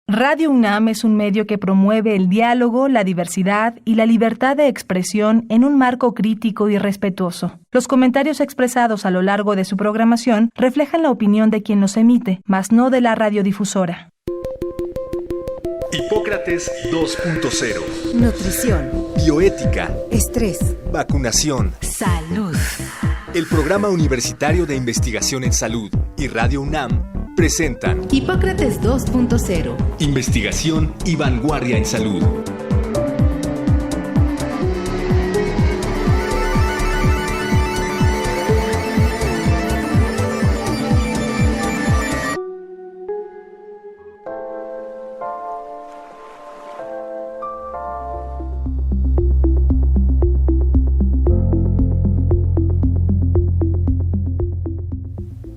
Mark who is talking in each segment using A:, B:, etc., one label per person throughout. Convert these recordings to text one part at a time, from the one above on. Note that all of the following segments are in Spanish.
A: Radio UNAM es un medio que promueve el diálogo, la diversidad y la libertad de expresión en un marco crítico y respetuoso. Los comentarios expresados a lo largo de su programación reflejan la opinión de quien los emite, mas no de la radiodifusora.
B: Hipócrates 2.0.
C: Nutrición.
B: Bioética.
C: Estrés.
B: Vacunación.
C: Salud.
B: El Programa Universitario de Investigación en Salud y Radio UNAM presentan
C: Hipócrates 2.0.
B: Investigación y vanguardia en salud.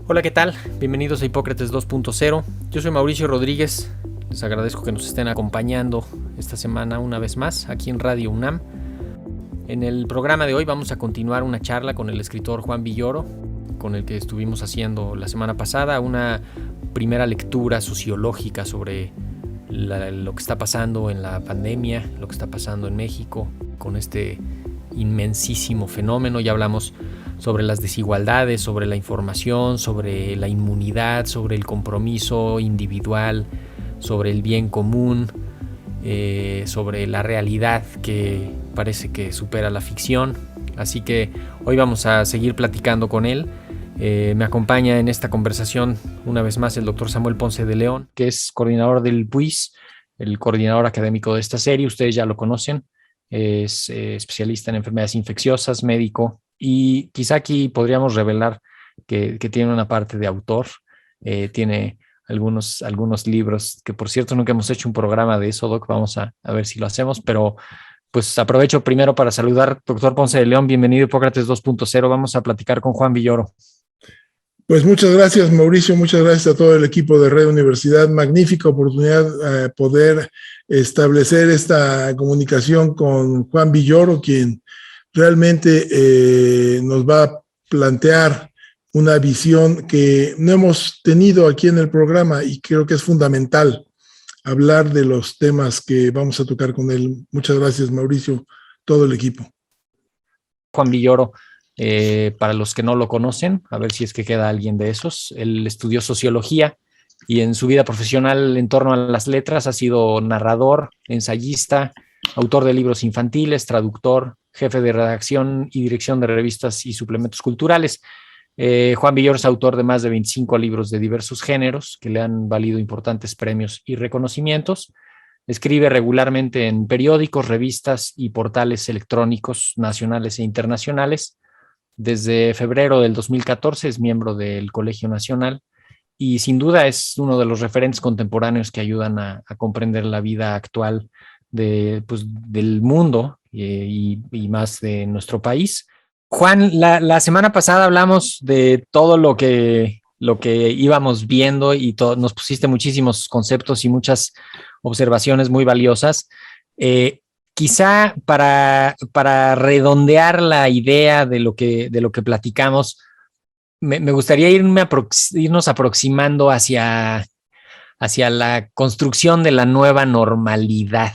D: Hola, ¿qué tal? Bienvenidos a Hipócrates 2.0. Yo soy Mauricio Rodríguez. Les agradezco que nos estén acompañando esta semana una vez más aquí en Radio UNAM. En el programa de hoy vamos a continuar una charla con el escritor Juan Villoro, con el que estuvimos haciendo la semana pasada una primera lectura sociológica sobre lo que está pasando en la pandemia, lo que está pasando en México con este inmensísimo fenómeno. Ya hablamos sobre las desigualdades, sobre la información, sobre la inmunidad, sobre el compromiso individual, sobre el bien común, sobre la realidad que parece que supera la ficción. Así que hoy vamos a seguir platicando con él. Me acompaña en esta conversación una vez más el doctor Samuel Ponce de León, que es coordinador del PUIS, el coordinador académico de esta serie. Ustedes ya lo conocen. Es especialista en enfermedades infecciosas, médico, y quizá aquí podríamos revelar que tiene una parte de autor. Tiene algunos libros que, por cierto, nunca hemos hecho un programa de eso, Doc. Vamos a ver si lo hacemos, pero pues aprovecho primero para saludar, doctor Ponce de León. Bienvenido a Hipócrates 2.0. Vamos a platicar con Juan Villoro.
E: Pues muchas gracias, Mauricio, muchas gracias a todo el equipo de Red Universidad. Magnífica oportunidad poder establecer esta comunicación con Juan Villoro, quien realmente nos va a plantear una visión que no hemos tenido aquí en el programa y creo que es fundamental hablar de los temas que vamos a tocar con él. Muchas gracias, Mauricio, todo el equipo.
D: Juan Villoro, para los que no lo conocen, a ver si es que queda alguien de esos, él estudió sociología y en su vida profesional en torno a las letras ha sido narrador, ensayista, autor de libros infantiles, traductor, jefe de redacción y dirección de revistas y suplementos culturales. Juan Villoro es autor de más de 25 libros de diversos géneros que le han valido importantes premios y reconocimientos. Escribe regularmente en periódicos, revistas y portales electrónicos nacionales e internacionales. Desde febrero del 2014 es miembro del Colegio Nacional y sin duda es uno de los referentes contemporáneos que ayudan a comprender la vida actual del mundo y más de nuestro país. Juan, la semana pasada hablamos de todo lo que íbamos viendo y nos pusiste muchísimos conceptos y muchas observaciones muy valiosas. Quizá para redondear la idea de lo que platicamos, me gustaría irnos aproximando hacia la construcción de la nueva normalidad.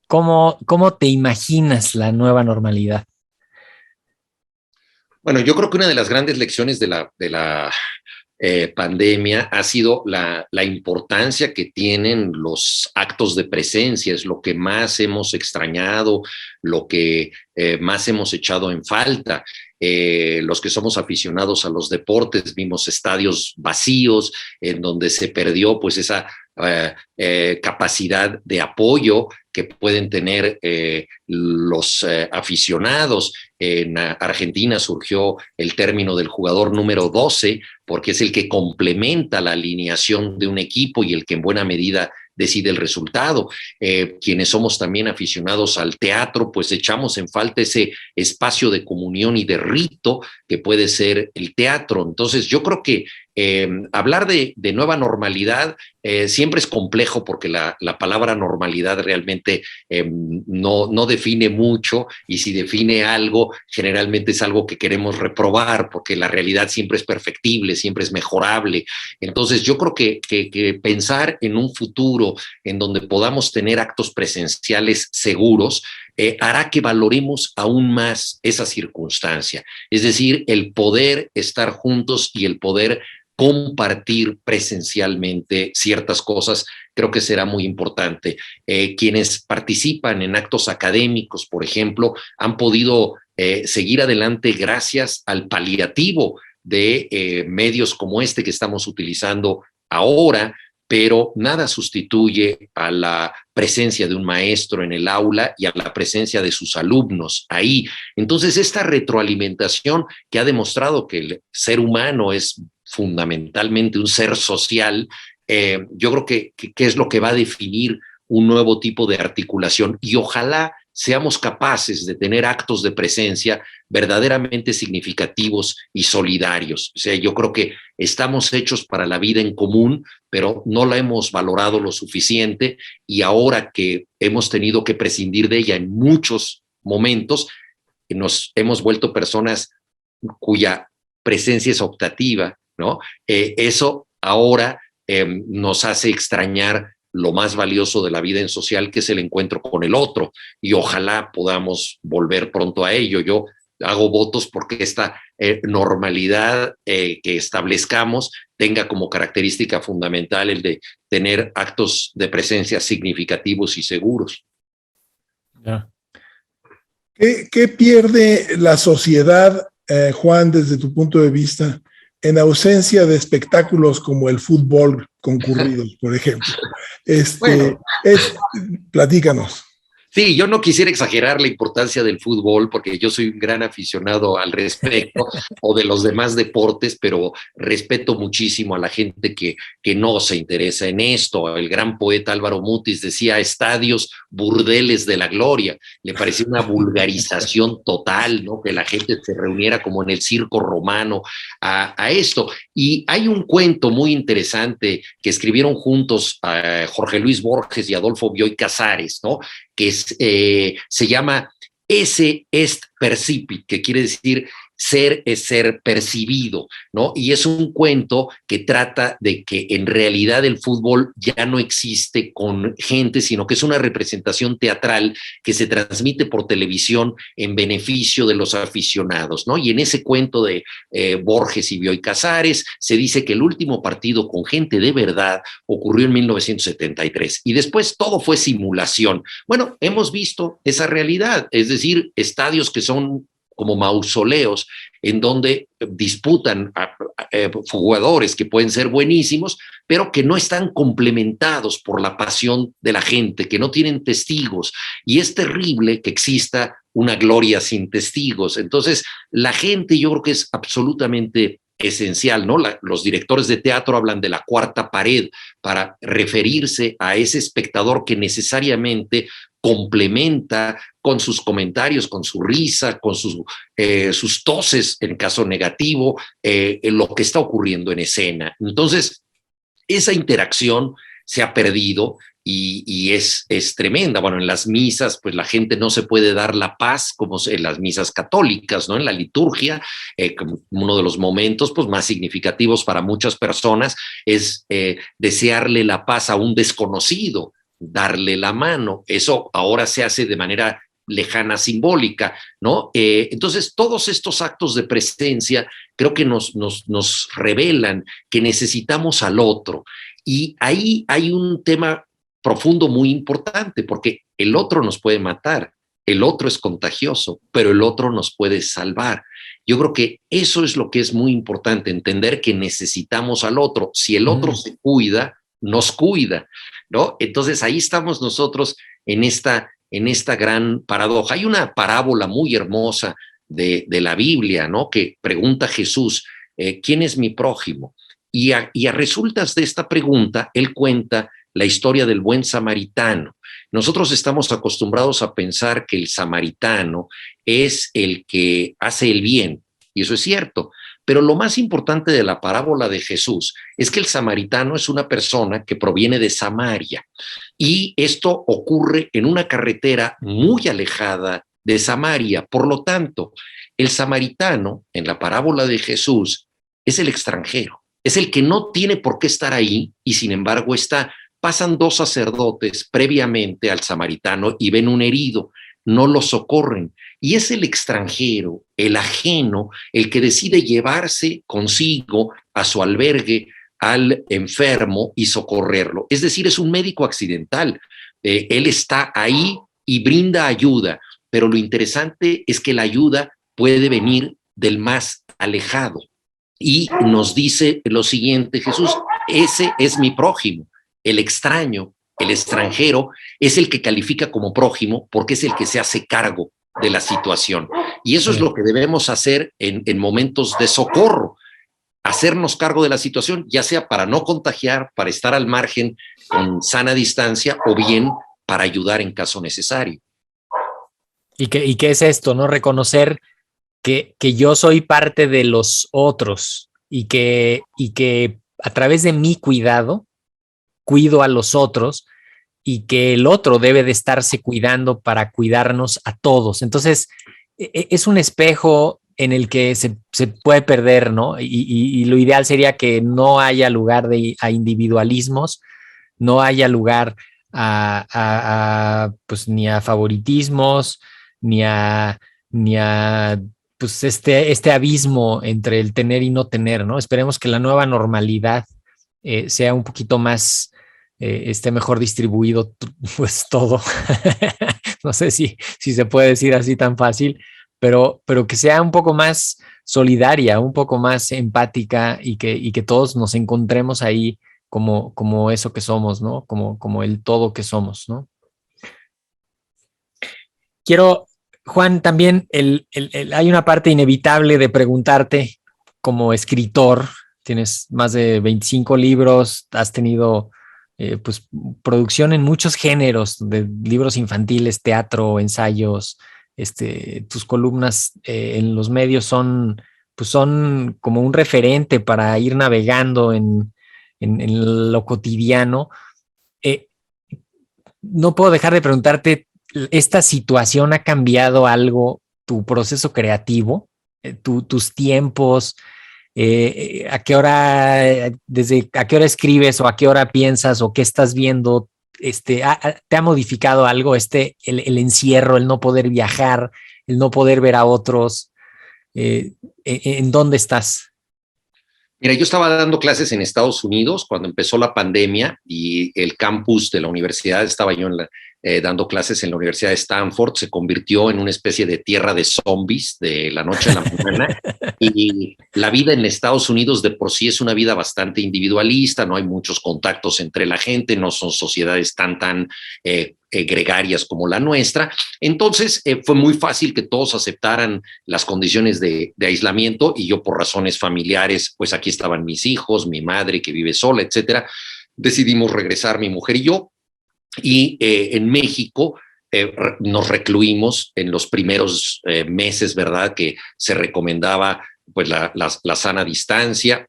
D: ¿Cómo te imaginas la nueva normalidad?
F: Bueno, yo creo que una de las grandes lecciones de la pandemia ha sido la importancia que tienen los actos de presencia. Es lo que más hemos extrañado, lo que más hemos echado en falta. Los que somos aficionados a los deportes vimos estadios vacíos en donde se perdió pues esa capacidad de apoyo que pueden tener los aficionados. En Argentina surgió el término del jugador número 12 porque es el que complementa la alineación de un equipo y el que en buena medida decide el resultado. Quienes somos también aficionados al teatro, pues echamos en falta ese espacio de comunión y de rito que puede ser el teatro. Entonces yo creo que Hablar de nueva normalidad siempre es complejo porque la palabra normalidad realmente no define mucho, y si define algo, generalmente es algo que queremos reprobar porque la realidad siempre es perfectible, siempre es mejorable. Entonces yo creo que pensar en un futuro en donde podamos tener actos presenciales seguros hará que valoremos aún más esa circunstancia, es decir, el poder estar juntos y el poder compartir presencialmente ciertas cosas. Creo que será muy importante. Quienes participan en actos académicos, por ejemplo, han podido seguir adelante gracias al paliativo de medios como este que estamos utilizando ahora, pero nada sustituye a la presencia de un maestro en el aula y a la presencia de sus alumnos ahí. Entonces, esta retroalimentación que ha demostrado que el ser humano es fundamentalmente un ser social, yo creo que es lo que va a definir un nuevo tipo de articulación, y ojalá seamos capaces de tener actos de presencia verdaderamente significativos y solidarios. O sea, yo creo que estamos hechos para la vida en común, pero no la hemos valorado lo suficiente, y ahora que hemos tenido que prescindir de ella en muchos momentos, nos hemos vuelto personas cuya presencia es optativa, ¿no? Eso ahora nos hace extrañar lo más valioso de la vida en social, que es el encuentro con el otro, y ojalá podamos volver pronto a ello. Yo hago votos porque esta normalidad que establezcamos tenga como característica fundamental el de tener actos de presencia significativos y seguros.
D: Ya.
E: ¿Qué pierde la sociedad, Juan, desde tu punto de vista, en ausencia de espectáculos como el fútbol concurridos, por ejemplo?
F: Bueno.
E: Platícanos.
F: Sí, yo no quisiera exagerar la importancia del fútbol porque yo soy un gran aficionado al respecto o de los demás deportes, pero respeto muchísimo a la gente que no se interesa en esto. El gran poeta Álvaro Mutis decía estadios, burdeles de la gloria. Le parecía una vulgarización total, ¿no? Que la gente se reuniera como en el circo romano a esto. Y hay un cuento muy interesante que escribieron juntos Jorge Luis Borges y Adolfo Bioy Casares, ¿no? Que se llama Esse est percipit, que quiere decir ser es ser percibido, ¿no? Y es un cuento que trata de que en realidad el fútbol ya no existe con gente, sino que es una representación teatral que se transmite por televisión en beneficio de los aficionados, ¿no? Y en ese cuento de Borges y Bioy Casares se dice que el último partido con gente de verdad ocurrió en 1973 y después todo fue simulación. Bueno, hemos visto esa realidad, es decir, estadios que son como mausoleos en donde disputan jugadores que pueden ser buenísimos, pero que no están complementados por la pasión de la gente, que no tienen testigos, y es terrible que exista una gloria sin testigos. Entonces, la gente, yo creo que es absolutamente esencial, ¿no? Los directores de teatro hablan de la cuarta pared para referirse a ese espectador que necesariamente complementa con sus comentarios, con su risa, con sus toses en caso negativo, lo que está ocurriendo en escena. Entonces, esa interacción se ha perdido y es tremenda. Bueno, en las misas, pues la gente no se puede dar la paz como en las misas católicas, ¿no? En la liturgia, como uno de los momentos pues, más significativos para muchas personas es desearle la paz a un desconocido, darle la mano. Eso ahora se hace de manera lejana, simbólica, ¿no? Entonces, todos estos actos de presencia creo que nos revelan que necesitamos al otro. Y ahí hay un tema profundo muy importante, porque el otro nos puede matar, el otro es contagioso, pero el otro nos puede salvar. Yo creo que eso es lo que es muy importante, entender que necesitamos al otro. Si el otro se cuida, nos cuida, ¿no? Entonces ahí estamos nosotros en esta gran paradoja. Hay una parábola muy hermosa de la Biblia, ¿no? Que pregunta Jesús, ¿quién es mi prójimo? Y a resultas de esta pregunta, él cuenta la historia del buen samaritano. Nosotros estamos acostumbrados a pensar que el samaritano es el que hace el bien, y eso es cierto, Pero lo más importante de la parábola de Jesús es que el samaritano es una persona que proviene de Samaria, y esto ocurre en una carretera muy alejada de Samaria. Por lo tanto, el samaritano en la parábola de Jesús es el extranjero, es el que no tiene por qué estar ahí y sin embargo está. Pasan 2 sacerdotes previamente al samaritano y ven un herido, no lo socorren. Y es el extranjero, el ajeno, el que decide llevarse consigo a su albergue al enfermo y socorrerlo. Es decir, es un médico accidental. Él está ahí y brinda ayuda, pero lo interesante es que la ayuda puede venir del más alejado. Y nos dice lo siguiente Jesús: ese es mi prójimo. El extraño, el extranjero, es el que califica como prójimo porque es el que se hace cargo de la situación. Y eso es lo que debemos hacer en momentos de socorro, hacernos cargo de la situación, ya sea para no contagiar, para estar al margen con sana distancia, o bien para ayudar en caso necesario.
D: ¿Y qué es esto, no? Reconocer que yo soy parte de los otros y que a través de mi cuidado cuido a los otros, y que el otro debe de estarse cuidando para cuidarnos a todos. Entonces, es un espejo en el que se puede perder, ¿no? Y lo ideal sería que no haya lugar a individualismos, no haya lugar pues, ni a favoritismos, ni a pues este abismo entre el tener y no tener, ¿no? Esperemos que la nueva normalidad sea un poquito más, esté mejor distribuido, pues todo. No sé si se puede decir así tan fácil, pero que sea un poco más solidaria, un poco más empática, y que todos nos encontremos ahí como eso que somos, ¿no? Como el todo que somos, ¿no? Quiero, Juan, también hay una parte inevitable de preguntarte como escritor. Tienes más de 25 libros, has tenido pues producción en muchos géneros, de libros infantiles, teatro, ensayos. Tus columnas en los medios son como un referente para ir navegando en lo cotidiano. No puedo dejar de preguntarte, ¿esta situación ha cambiado algo tu proceso creativo, tus tiempos? ¿A qué hora escribes, o a qué hora piensas, o qué estás viendo? ¿Te ha modificado algo el encierro, el no poder viajar, el no poder ver a otros? ¿En dónde estás?
F: Mira, yo estaba dando clases en Estados Unidos cuando empezó la pandemia, y el campus de la universidad, estaba yo dando clases en la Universidad de Stanford, se convirtió en una especie de tierra de zombies de la noche a la mañana. Y la vida en Estados Unidos de por sí es una vida bastante individualista, no hay muchos contactos entre la gente, no son sociedades tan gregarias como la nuestra. Entonces fue muy fácil que todos aceptaran las condiciones de aislamiento, y yo, por razones familiares, pues aquí estaban mis hijos, mi madre que vive sola, etcétera. Decidimos regresar mi mujer y yo, y en México nos recluimos en los primeros meses, ¿verdad? Que se recomendaba pues la sana distancia,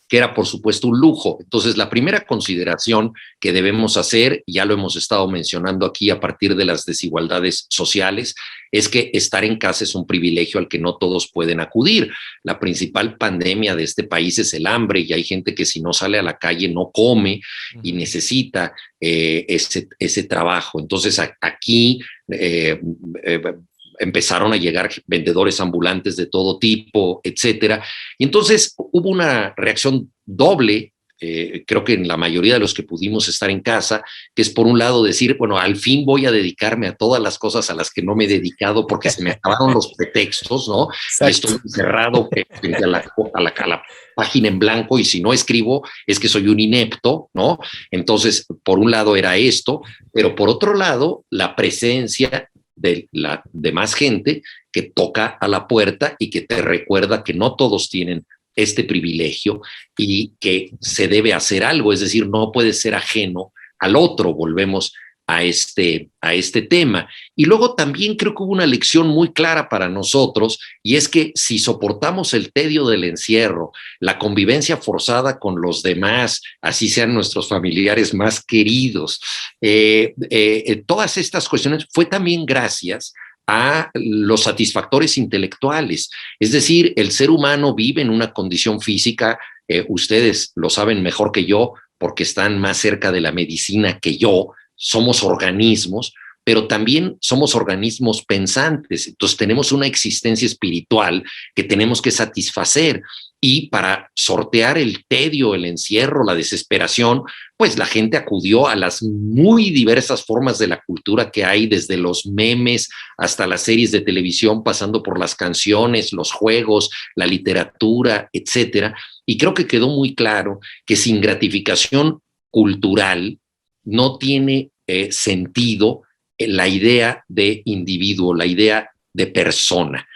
F: que era por supuesto un lujo. Entonces, la primera consideración que debemos hacer, ya lo hemos estado mencionando aquí a partir de las desigualdades sociales, es que estar en casa es un privilegio al que no todos pueden acudir. La principal pandemia de este país es el hambre, y hay gente que si no sale a la calle no come y necesita ese trabajo. Entonces, aquí empezaron a llegar vendedores ambulantes de todo tipo, etcétera. Y entonces hubo una reacción doble, creo que en la mayoría de los que pudimos estar en casa, que es por un lado decir, bueno, al fin voy a dedicarme a todas las cosas a las que no me he dedicado porque se me acabaron los pretextos, ¿no? Exacto. Y estoy encerrado frente a la página en blanco, y si no escribo es que soy un inepto, ¿no? Entonces, por un lado era esto, pero por otro lado, la presencia de más gente que toca a la puerta y que te recuerda que no todos tienen este privilegio y que se debe hacer algo, es decir, no puedes ser ajeno al otro. Volvemos a este tema. Y luego también creo que hubo una lección muy clara para nosotros, y es que si soportamos el tedio del encierro, la convivencia forzada con los demás, así sean nuestros familiares más queridos, todas estas cuestiones fue también gracias a los satisfactores intelectuales. Es decir, el ser humano vive en una condición física, ustedes lo saben mejor que yo porque están más cerca de la medicina que yo, somos organismos, pero también somos organismos pensantes, entonces tenemos una existencia espiritual que tenemos que satisfacer, y para sortear el tedio, el encierro, la desesperación, pues la gente acudió a las muy diversas formas de la cultura que hay, desde los memes hasta las series de televisión, pasando por las canciones, los juegos, la literatura, etcétera. Y creo que quedó muy claro que sin gratificación cultural no tiene sentido la idea de individuo, la idea de persona.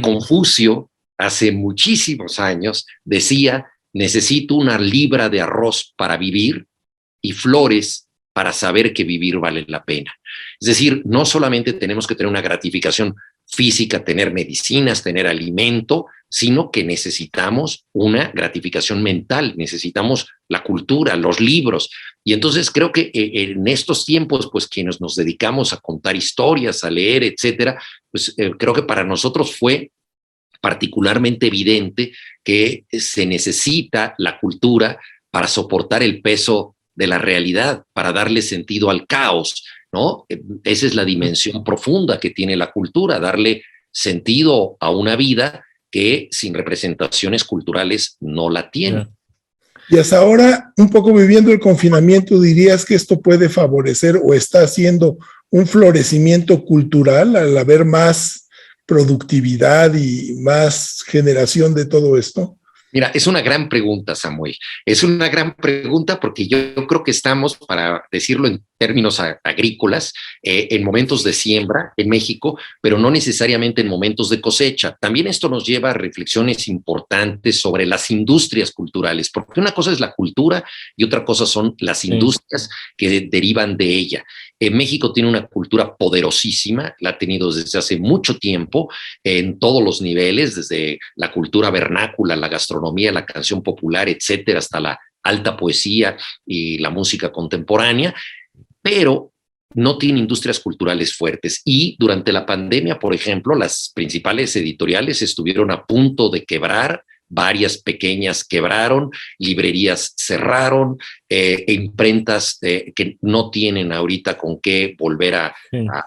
F: Confucio, hace muchísimos años, decía: necesito una libra de arroz para vivir y flores para saber que vivir vale la pena. Es decir, no solamente tenemos que tener una gratificación física, tener medicinas, tener alimento, sino que necesitamos una gratificación mental, necesitamos la cultura, los libros. Y entonces creo que en estos tiempos, pues quienes nos dedicamos a contar historias, a leer, etcétera, pues creo que para nosotros fue particularmente evidente que se necesita la cultura para soportar el peso de la realidad, para darle sentido al caos, ¿no? Esa es la dimensión profunda que tiene la cultura, darle sentido a una vida que sin representaciones culturales no la tiene.
E: Y hasta ahora, un poco viviendo el confinamiento, ¿dirías que esto puede favorecer o está haciendo un florecimiento cultural al haber más productividad y más generación de todo esto?
F: Mira, es una gran pregunta, Samuel. Es una gran pregunta porque yo creo que estamos, para decirlo en términos agrícolas, en momentos de siembra en México, pero no necesariamente en momentos de cosecha. También esto nos lleva a reflexiones importantes sobre las industrias culturales, porque una cosa es la cultura y otra cosa son las industrias que derivan de ella. México tiene una cultura poderosísima, la ha tenido desde hace mucho tiempo, en todos los niveles, desde la cultura vernácula, la gastronomía, la canción popular, etcétera, hasta la alta poesía y la música contemporánea, pero no tiene industrias culturales fuertes. Y durante la pandemia, por ejemplo, las principales editoriales estuvieron a punto de quebrar, varias pequeñas quebraron, librerías cerraron, imprentas que no tienen ahorita con qué volver a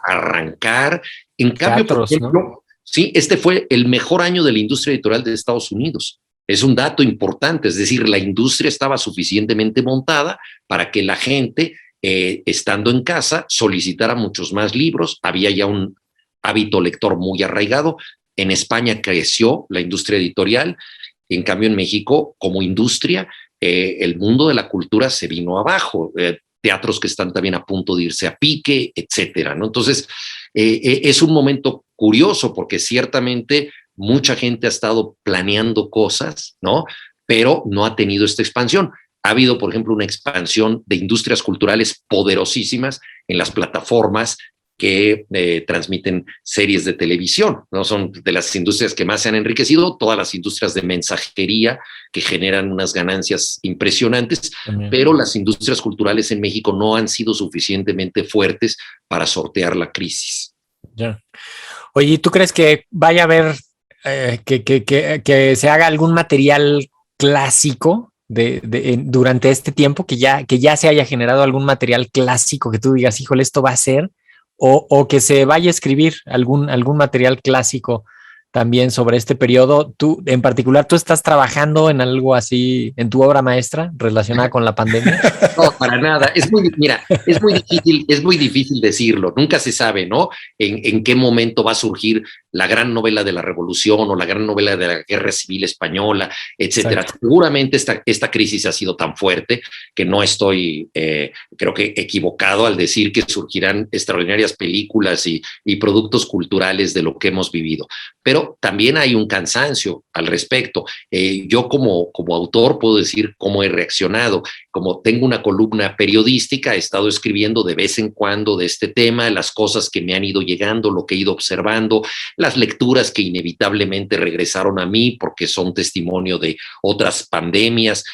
F: arrancar. En cambio, por ejemplo, ¿no? Sí, este fue el mejor año de la industria editorial de Estados Unidos. Es un dato importante, es decir, la industria estaba suficientemente montada para que la gente, estando en casa, solicitara muchos más libros. Había ya un hábito lector muy arraigado. En España creció la industria editorial. En cambio, en México, como industria, el mundo de la cultura se vino abajo. Teatros que están también a punto de irse a pique, etcétera, ¿no? Entonces, es un momento curioso porque ciertamente mucha gente ha estado planeando cosas, ¿no? Pero no ha tenido esta expansión. Ha habido, por ejemplo, una expansión de industrias culturales poderosísimas en las plataformas que transmiten series de televisión, ¿no? Son de las industrias que más se han enriquecido, todas las industrias de mensajería que generan unas ganancias impresionantes, pero las industrias culturales en México no han sido suficientemente fuertes para sortear la crisis.
D: Ya. Oye, ¿tú crees que vaya a haber que se haga algún material clásico durante este tiempo, que ya se haya generado algún material clásico que tú digas, híjole, esto va a ser? O que se vaya a escribir algún material clásico también sobre este periodo? Tú, en particular, ¿tú estás trabajando en algo así, en tu obra maestra relacionada con la pandemia?
F: No, para nada. Es muy difícil decirlo. Nunca se sabe, ¿no? En qué momento va a surgir la gran novela de la Revolución o la gran novela de la Guerra Civil Española, etcétera.
D: Exacto.
F: Seguramente esta crisis ha sido tan fuerte que no estoy, creo que equivocado al decir que surgirán extraordinarias películas y productos culturales de lo que hemos vivido. Pero también hay un cansancio al respecto. Yo como autor puedo decir cómo he reaccionado. Como tengo una columna periodística, he estado escribiendo de vez en cuando de este tema, las cosas que me han ido llegando, lo que he ido observando, las lecturas que inevitablemente regresaron a mí porque son testimonio de otras pandemias,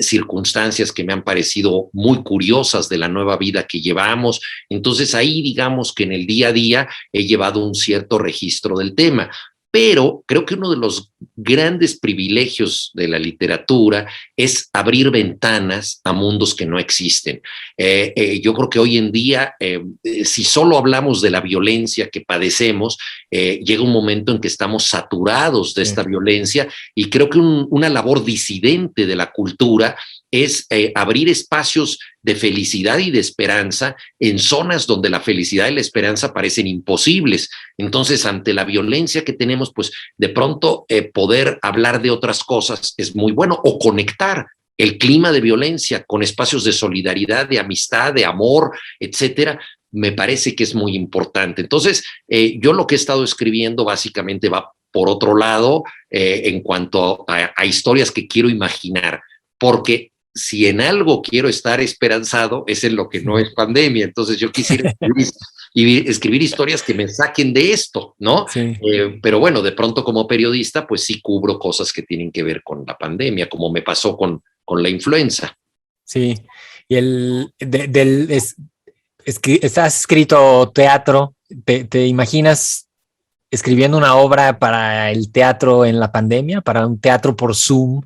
F: circunstancias que me han parecido muy curiosas de la nueva vida que llevamos. Entonces ahí digamos que en el día a día he llevado un cierto registro del tema. Pero creo que uno de los grandes privilegios de la literatura es abrir ventanas a mundos que no existen. Yo creo que hoy en día, si solo hablamos de la violencia que padecemos, llega un momento en que estamos saturados de esta violencia, y creo que una labor disidente de la cultura es abrir espacios de felicidad y de esperanza en zonas donde la felicidad y la esperanza parecen imposibles. Entonces, ante la violencia que tenemos, pues de pronto poder hablar de otras cosas es muy bueno, o conectar el clima de violencia con espacios de solidaridad, de amistad, de amor, etcétera, me parece que es muy importante. Entonces, yo lo que he estado escribiendo básicamente va por otro lado en cuanto a historias que quiero imaginar, porque si en algo quiero estar esperanzado es en lo que no es pandemia. Entonces yo quisiera escribir historias que me saquen de esto, ¿no?
D: Sí.
F: Pero bueno, de pronto como periodista, pues sí cubro cosas que tienen que ver con la pandemia, como me pasó con la influenza.
D: Sí, y estás escrito teatro, ¿te imaginas escribiendo una obra para el teatro en la pandemia, para un teatro por Zoom?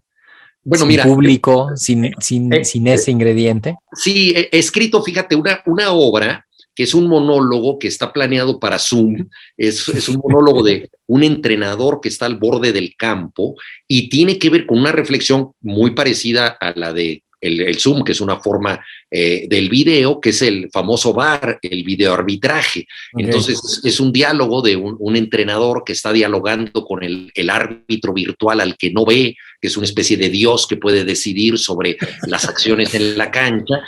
F: Bueno,
D: sin
F: mira,
D: público, sin ese ingrediente.
F: Sí, he escrito, fíjate, una obra que es un monólogo que está planeado para Zoom. Es un monólogo de un entrenador que está al borde del campo y tiene que ver con una reflexión muy parecida a la de el Zoom, que es una forma del video, que es el famoso VAR, el videoarbitraje. Okay. Entonces es un diálogo de un entrenador que está dialogando con el árbitro virtual al que no ve, que es una especie de Dios que puede decidir sobre las acciones en la cancha.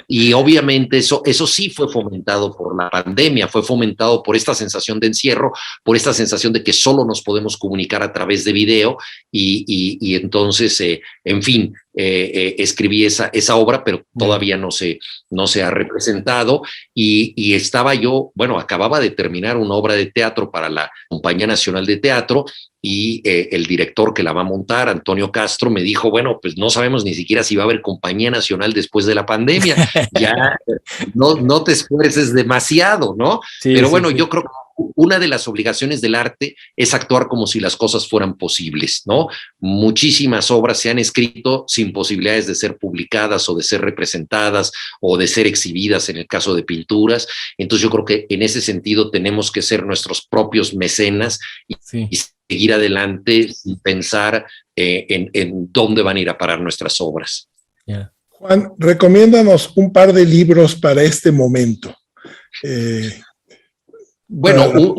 F: Y obviamente eso sí fue fomentado por la pandemia, fue fomentado por esta sensación de encierro, por esta sensación de que solo nos podemos comunicar a través de video y entonces, en fin, escribí esa obra, pero todavía no se ha representado y estaba yo, bueno, acababa de terminar una obra de teatro para la Compañía Nacional de Teatro y el director que la va a montar, Antonio Castro, me dijo, bueno, pues no sabemos ni siquiera si va a haber Compañía Nacional después de la pandemia, ya no te esfuerces demasiado, ¿no? Sí, pero bueno, sí. Yo creo que una de las obligaciones del arte es actuar como si las cosas fueran posibles, ¿no? Muchísimas obras se han escrito sin posibilidades de ser publicadas o de ser representadas o de ser exhibidas en el caso de pinturas. Entonces yo creo que en ese sentido tenemos que ser nuestros propios mecenas y seguir adelante sin pensar en dónde van a ir a parar nuestras obras.
E: Yeah. Juan, recomiéndanos un par de libros para este momento.
F: Bueno,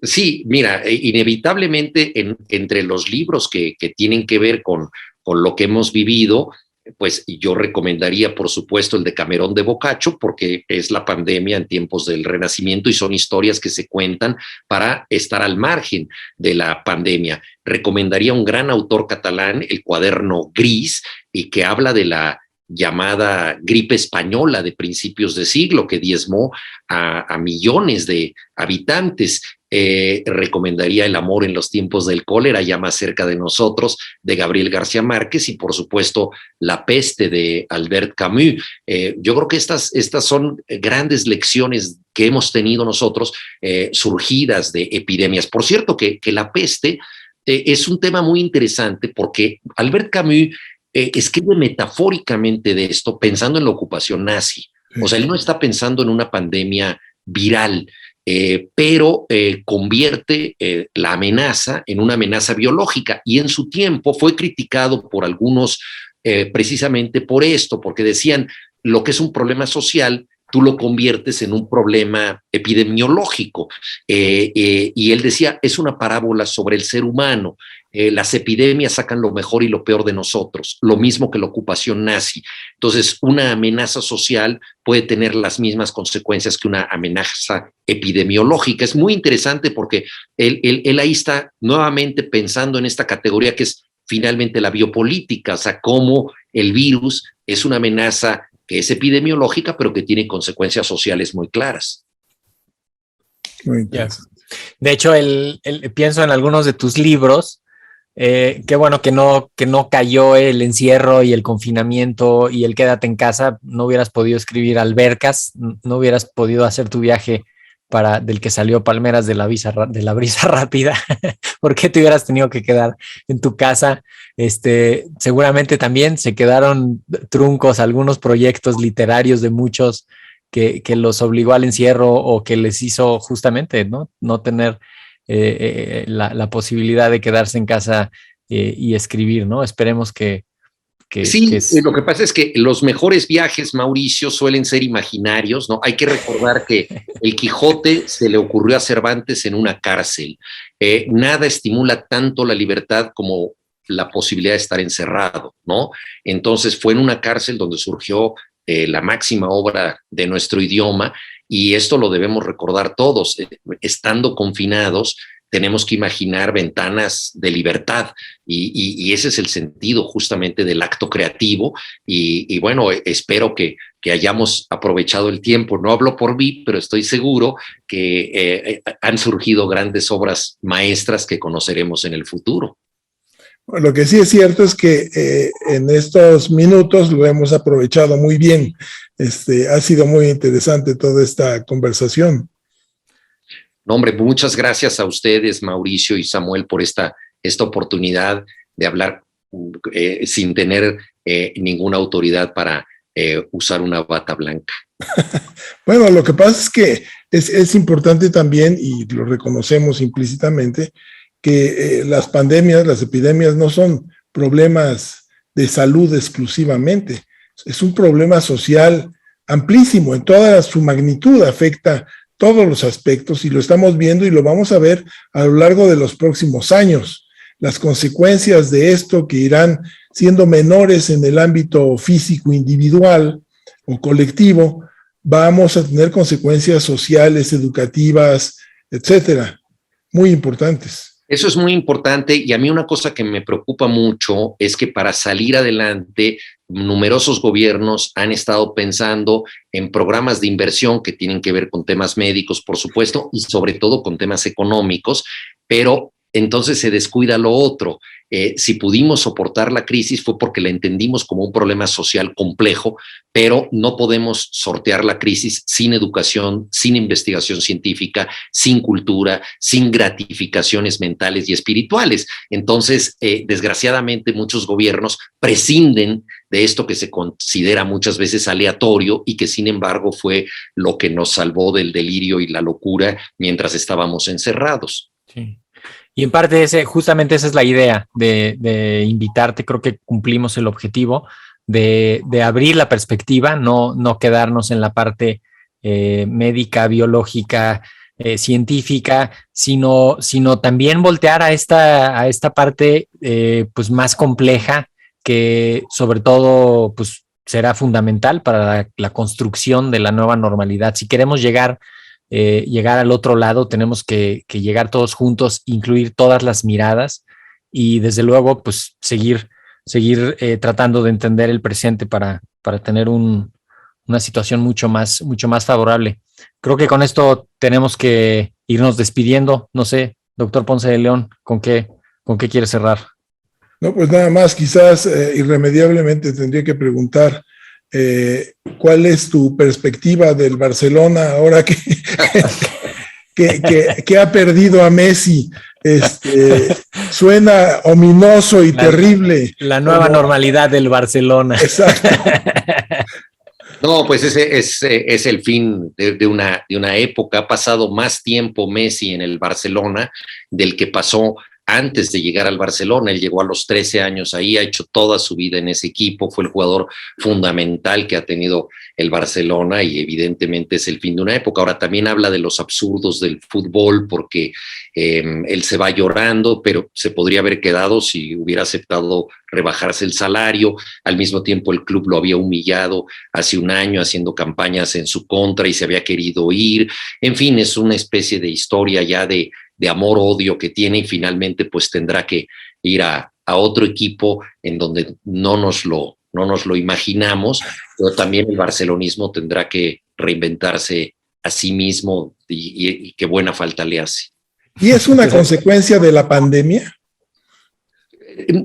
F: sí, mira, inevitablemente entre los libros que tienen que ver con lo que hemos vivido, pues yo recomendaría, por supuesto, el de Camerón de Boccaccio, porque es la pandemia en tiempos del Renacimiento y son historias que se cuentan para estar al margen de la pandemia. Recomendaría un gran autor catalán, el Cuaderno Gris, y que habla de la llamada gripe española de principios de siglo que diezmó a millones de habitantes. Recomendaría El amor en los tiempos del cólera, ya más cerca de nosotros, de Gabriel García Márquez, y por supuesto La peste de Albert Camus. Yo creo que estas son grandes lecciones que hemos tenido nosotros surgidas de epidemias. Por cierto que la peste es un tema muy interesante porque Albert Camus escribe metafóricamente de esto pensando en la ocupación nazi. O sea, él no está pensando en una pandemia viral, pero convierte la amenaza en una amenaza biológica, y en su tiempo fue criticado por algunos precisamente por esto, porque decían lo que es un problema social tú lo conviertes en un problema epidemiológico. Y él decía, es una parábola sobre el ser humano. Las epidemias sacan lo mejor y lo peor de nosotros, lo mismo que la ocupación nazi. Entonces, una amenaza social puede tener las mismas consecuencias que una amenaza epidemiológica. Es muy interesante porque él ahí está nuevamente pensando en esta categoría que es finalmente la biopolítica, o sea, cómo el virus es una amenaza que es epidemiológica, pero que tiene consecuencias sociales muy claras.
E: Muy interesante.
D: De hecho, pienso en algunos de tus libros. Qué bueno que no cayó el encierro y el confinamiento y el quédate en casa. No hubieras podido escribir Albercas, no hubieras podido hacer tu viaje del que salió Palmeras de la brisa rápida. ¿Por qué te hubieras tenido que quedar en tu casa? Seguramente también se quedaron truncos algunos proyectos literarios de muchos que los obligó al encierro o que les hizo justamente no tener la posibilidad de quedarse en casa y escribir, ¿no? Esperemos que
F: sí, lo que pasa es que los mejores viajes, Mauricio, suelen ser imaginarios, ¿no? Hay que recordar que el Quijote se le ocurrió a Cervantes en una cárcel. Nada estimula tanto la libertad como la posibilidad de estar encerrado, ¿no? Entonces fue en una cárcel donde surgió la máxima obra de nuestro idioma, y esto lo debemos recordar todos. Estando confinados, tenemos que imaginar ventanas de libertad, y ese es el sentido justamente del acto creativo, y bueno, espero que hayamos aprovechado el tiempo. No hablo por mí, pero estoy seguro que han surgido grandes obras maestras que conoceremos en el futuro.
E: Lo que sí es cierto es que en estos minutos lo hemos aprovechado muy bien. Ha sido muy interesante toda esta conversación.
F: No, hombre, muchas gracias a ustedes, Mauricio y Samuel, por esta oportunidad de hablar sin tener ninguna autoridad para usar una bata blanca.
E: Bueno, lo que pasa es que es importante también, y lo reconocemos implícitamente, que las pandemias, las epidemias no son problemas de salud exclusivamente. Es un problema social amplísimo, en toda su magnitud, afecta todos los aspectos, y lo estamos viendo y lo vamos a ver a lo largo de los próximos años. Las consecuencias de esto, que irán siendo menores en el ámbito físico individual o colectivo, vamos a tener consecuencias sociales, educativas, etcétera, muy importantes.
F: Eso es muy importante, y a mí una cosa que me preocupa mucho es que para salir adelante, numerosos gobiernos han estado pensando en programas de inversión que tienen que ver con temas médicos, por supuesto, y sobre todo con temas económicos, pero entonces se descuida lo otro. Si pudimos soportar la crisis fue porque la entendimos como un problema social complejo, pero no podemos sortear la crisis sin educación, sin investigación científica, sin cultura, sin gratificaciones mentales y espirituales. Entonces, desgraciadamente, muchos gobiernos prescinden de esto que se considera muchas veces aleatorio y que, sin embargo, fue lo que nos salvó del delirio y la locura mientras estábamos encerrados.
D: Sí. Y en parte justamente esa es la idea de invitarte. Creo que cumplimos el objetivo de abrir la perspectiva, no quedarnos en la parte médica, biológica, científica, sino también voltear a esta parte pues más compleja, que sobre todo pues será fundamental para la construcción de la nueva normalidad. Si queremos llegar al otro lado, tenemos que llegar todos juntos, incluir todas las miradas y desde luego pues seguir tratando de entender el presente para tener una situación mucho más favorable. Creo que con esto tenemos que irnos despidiendo. No sé, doctor Ponce de León, ¿con qué quieres cerrar?
E: No, pues nada más, quizás irremediablemente tendría que preguntar ¿cuál es tu perspectiva del Barcelona ahora que ha perdido a Messi? Suena ominoso y terrible.
D: La nueva normalidad del Barcelona.
E: Exacto.
F: No, pues ese es el fin de una época. Ha pasado más tiempo Messi en el Barcelona del que pasó antes de llegar al Barcelona. Él llegó a los 13 años ahí, ha hecho toda su vida en ese equipo, fue el jugador fundamental que ha tenido el Barcelona y evidentemente es el fin de una época. Ahora también habla de los absurdos del fútbol porque él se va llorando, pero se podría haber quedado si hubiera aceptado rebajarse el salario. Al mismo tiempo el club lo había humillado hace un año haciendo campañas en su contra y se había querido ir. En fin, es una especie de historia ya de amor-odio que tiene y finalmente pues tendrá que ir a otro equipo en donde no nos lo imaginamos, pero también el barcelonismo tendrá que reinventarse a sí mismo y qué buena falta le hace.
E: ¿Y es una consecuencia de la pandemia?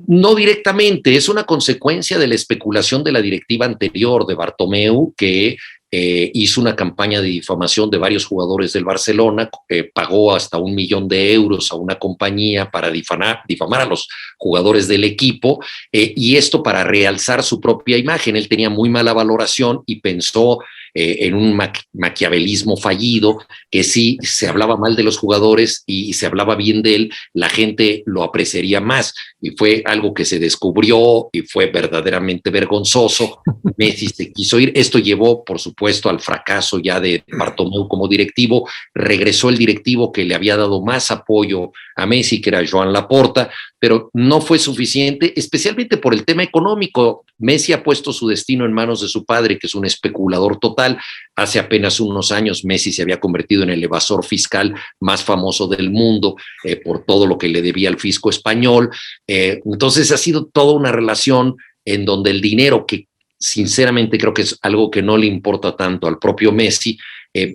F: No directamente, es una consecuencia de la especulación de la directiva anterior de Bartomeu, que hizo una campaña de difamación de varios jugadores del Barcelona, pagó hasta 1 millón de euros a una compañía para difamar a los jugadores del equipo, y esto para realzar su propia imagen. Él tenía muy mala valoración y pensó en un maquiavelismo fallido, que si se hablaba mal de los jugadores y se hablaba bien de él, la gente lo apreciaría más, y fue algo que se descubrió y fue verdaderamente vergonzoso. Messi se quiso ir, esto llevó por supuesto al fracaso ya de Bartomeu como directivo. Regresó el directivo que le había dado más apoyo a Messi, que era Joan Laporta, pero no fue suficiente, especialmente por el tema económico. Messi ha puesto su destino en manos de su padre, que es un especulador total. Hace apenas unos años Messi se había convertido en el evasor fiscal más famoso del mundo por todo lo que le debía al fisco español. Entonces ha sido toda una relación en donde el dinero, que sinceramente creo que es algo que no le importa tanto al propio Messi,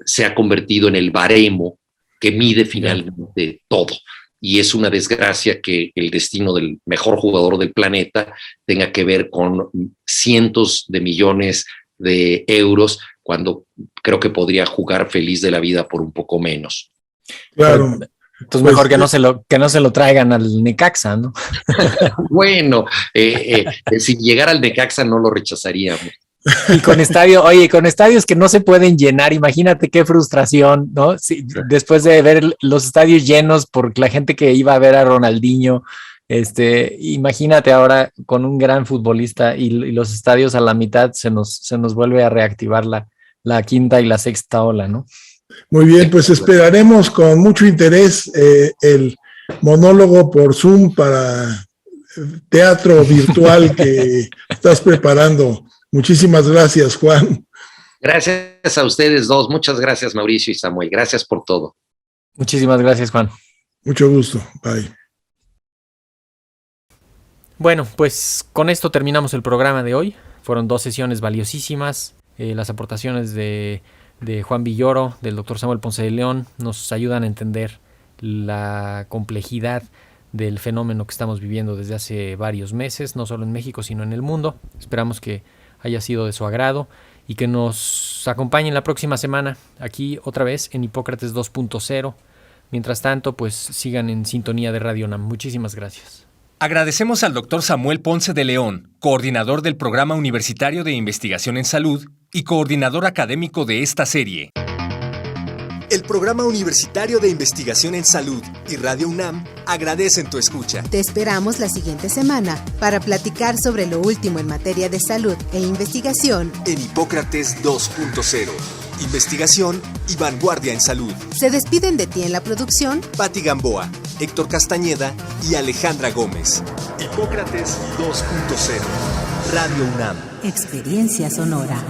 F: se ha convertido en el baremo que mide finalmente todo. Y es una desgracia que el destino del mejor jugador del planeta tenga que ver con cientos de millones de euros, cuando creo que podría jugar feliz de la vida por un poco menos.
E: Claro.
D: Entonces mejor que no se lo traigan al Necaxa, ¿no?
F: Bueno, si llegara al Necaxa no lo rechazaríamos.
D: Y con estadios que no se pueden llenar, imagínate qué frustración, ¿no? Sí, después de ver los estadios llenos por la gente que iba a ver a Ronaldinho, imagínate ahora con un gran futbolista y los estadios a la mitad, se nos vuelve a reactivar la quinta y la sexta ola, ¿no?
E: Muy bien, pues esperaremos con mucho interés el monólogo por Zoom para teatro virtual que estás preparando. Muchísimas gracias, Juan.
F: Gracias a ustedes dos. Muchas gracias, Mauricio y Samuel. Gracias por todo.
D: Muchísimas gracias, Juan.
E: Mucho gusto. Bye.
D: Bueno, pues con esto terminamos el programa de hoy. Fueron 2 sesiones valiosísimas. Las aportaciones de Juan Villoro, del doctor Samuel Ponce de León, nos ayudan a entender la complejidad del fenómeno que estamos viviendo desde hace varios meses, no solo en México, sino en el mundo. Esperamos que haya sido de su agrado y que nos acompañen la próxima semana aquí otra vez en Hipócrates 2.0. Mientras tanto, pues sigan en sintonía de Radio UNAM. Muchísimas gracias.
B: Agradecemos al Dr. Samuel Ponce de León, coordinador del Programa Universitario de Investigación en Salud y coordinador académico de esta serie. El Programa Universitario de Investigación en Salud y Radio UNAM agradecen tu escucha.
C: Te esperamos la siguiente semana para platicar sobre lo último en materia de salud e investigación
B: En Hipócrates 2.0. Investigación y vanguardia en salud.
C: Se despiden de ti en la producción
B: Patti Gamboa, Héctor Castañeda y Alejandra Gómez. Hipócrates 2.0. Radio UNAM.
C: Experiencia Sonora.